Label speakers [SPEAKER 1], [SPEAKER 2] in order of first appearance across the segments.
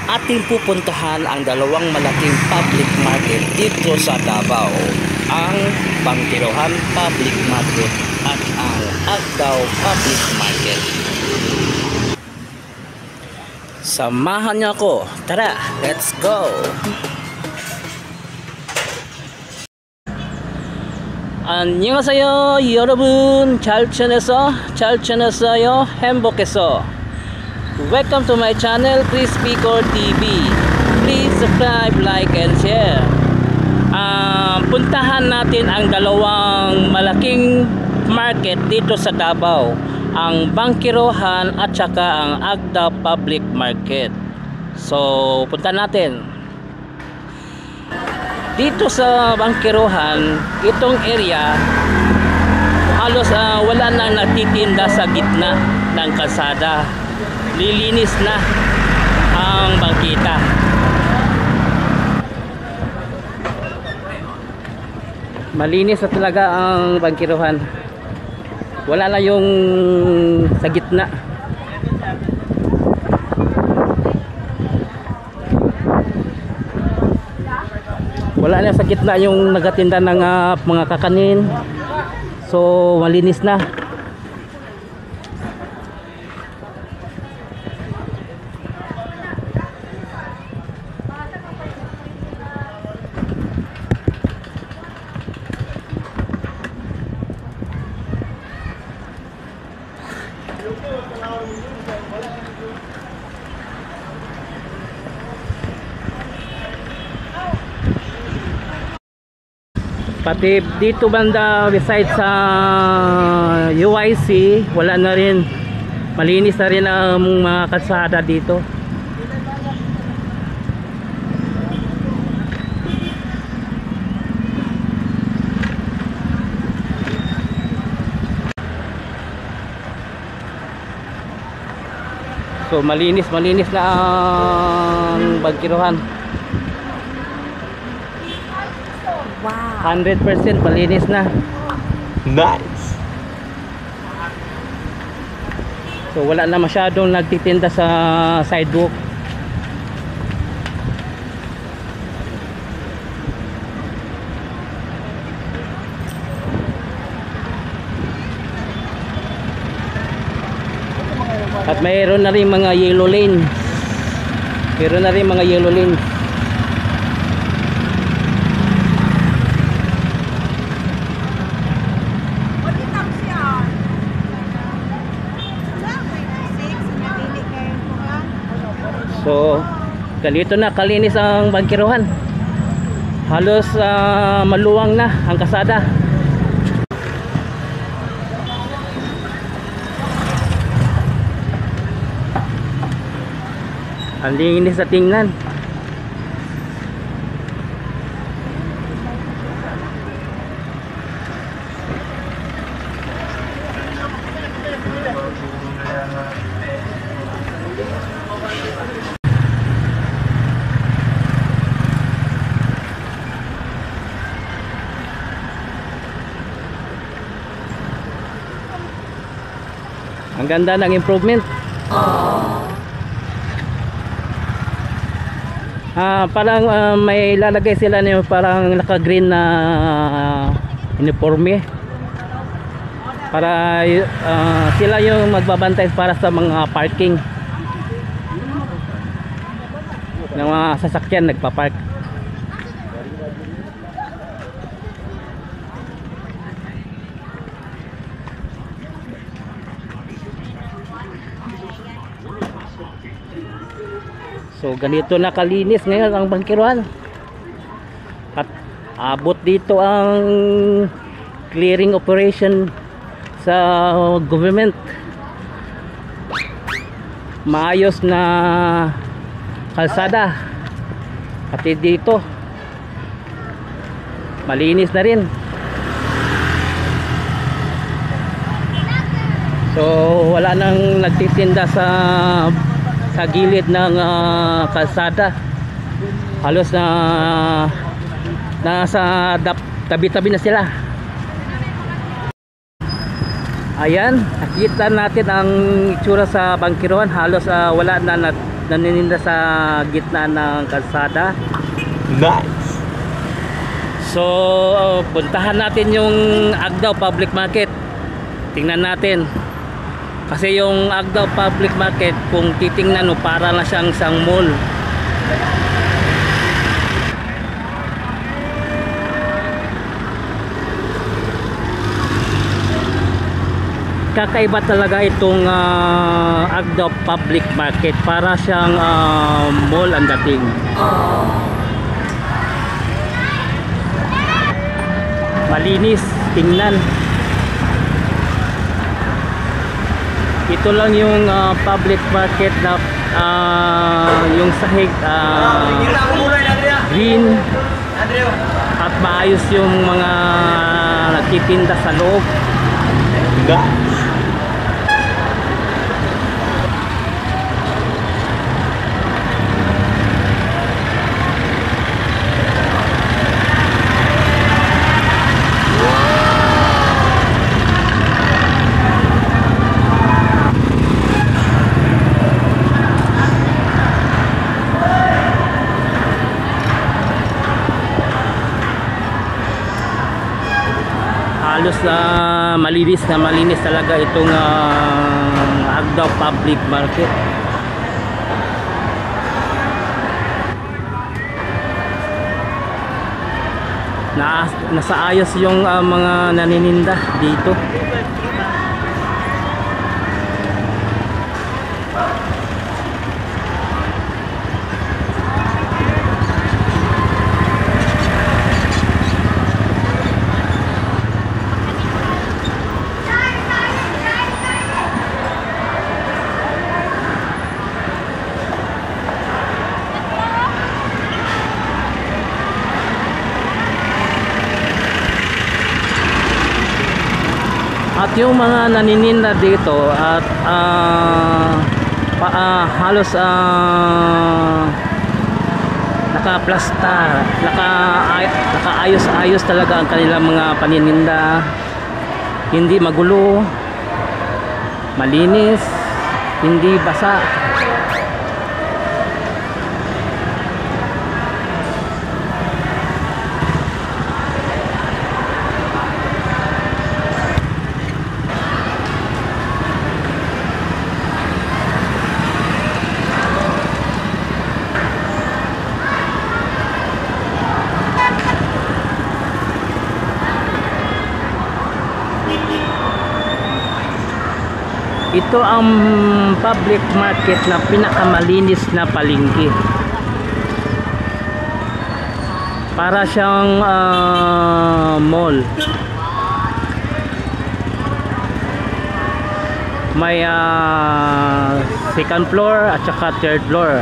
[SPEAKER 1] Ating pupuntahan ang dalawang malaking public market dito sa Davao, ang Bangkirohan Public Market at ang Agdao Public Market. Samahan niyo ako, tara, let's go! 안녕하세요 여러분, 잘 지냈어요? 행복했어? Welcome to my channel, Chris Picor TV. Please subscribe, like, and share. Puntahan natin ang dalawang malaking market dito sa Davao, ang Bangkirohan at saka ang Agdao Public Market. So puntahan natin dito sa Bangkirohan. Itong area halos wala nang nagtitinda sa gitna ng kalsada. Lilinis na ang bangkita. Malinis na talaga ang Bangkirohan. Wala na yung sa gitna. Wala na sa gitna yung nagatinda ng mga kakanin. So malinis na. Pati dito banda beside sa UIC, wala na rin, malinis na rin ang mga kalsada dito. So malinis na ang Bangkirohan. Wow. 100% malinis na. Nice. So wala na masyadong nagtitinda sa sidewalk. At mayroon na rin mga yellow lane. So ganito na kalinis ang Bangkirohan. Halos maluwang na ang kalsada. Ang linis sa tingnan. Ang ganda ng improvement. Parang may lalagay sila na parang naka-green na uniforme para sila yung magbabantay para sa mga parking ng mga sasakyan nagpa-park. So ganito na kalinis ngayon ang Bangkirohan. At abot dito ang clearing operation sa government. Maayos na kalsada. Pati dito malinis na rin. So wala nang nagtitinda sa gilid ng kalsada. Halos nasa tabi-tabi na sila. Ayan, nakita natin ang itsura sa bangkiruhan. Halos wala na nanininda sa gitna ng kalsada.
[SPEAKER 2] Nice.
[SPEAKER 1] So, puntahan natin yung Agdao Public Market. Tingnan natin. Kasi yung Agdao Public Market, kung titingnan mo, para na siyang isang mall. Kakaiba talaga itong Agdao Public Market. Para siyang mall ang dating. Malinis, tingnan. Ito lang yung public market na yung sahig green at maayos yung mga nagtitinda sa loob.
[SPEAKER 2] Nice.
[SPEAKER 1] Halos malinis talaga itong Agdao Public Market. Nasa ayos yung mga nanininda dito. At yung mga nanininda dito at halos naka-plastar, nakaayos-ayos talaga ang kanilang mga panininda. Hindi magulo, malinis, hindi basa. Ito ang public market na pinakamalinis na palengke. Para siyang mall. May second floor at saka third floor.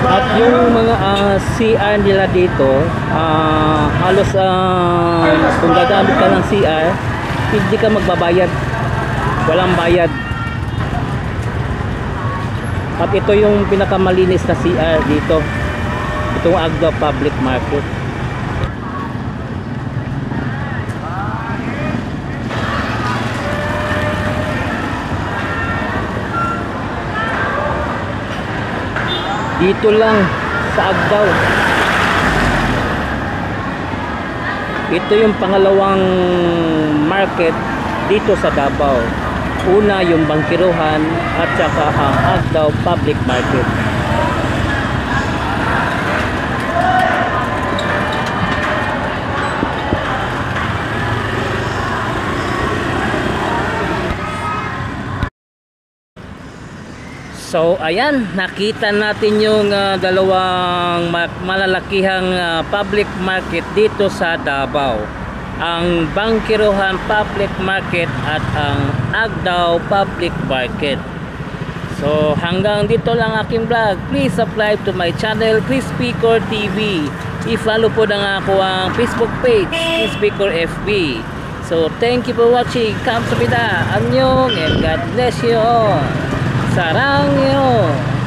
[SPEAKER 1] At yung mga CR nila dito, halos kung gagamit ka ng CR, hindi ka magbabayad, walang bayad. At ito yung pinakamalinis na CR dito, itong Agdao Public Market. Dito lang sa Agdao. Ito yung pangalawang market dito sa Davao. Una yung Bangkiruhan at saka ang Agdao Public Market. So ayan, nakita natin yung dalawang malalakihang public market dito sa Davao. Ang Bangkiruhan Public Market at ang Agdao Public Market. So hanggang dito lang aking vlog. Please subscribe to my channel Crispy Core TV. I-follow po na nga ako ang Facebook page Crispy Core FB. So thank you for watching. Kamsahamnida. Annyeong and God bless you all. Sarangyo.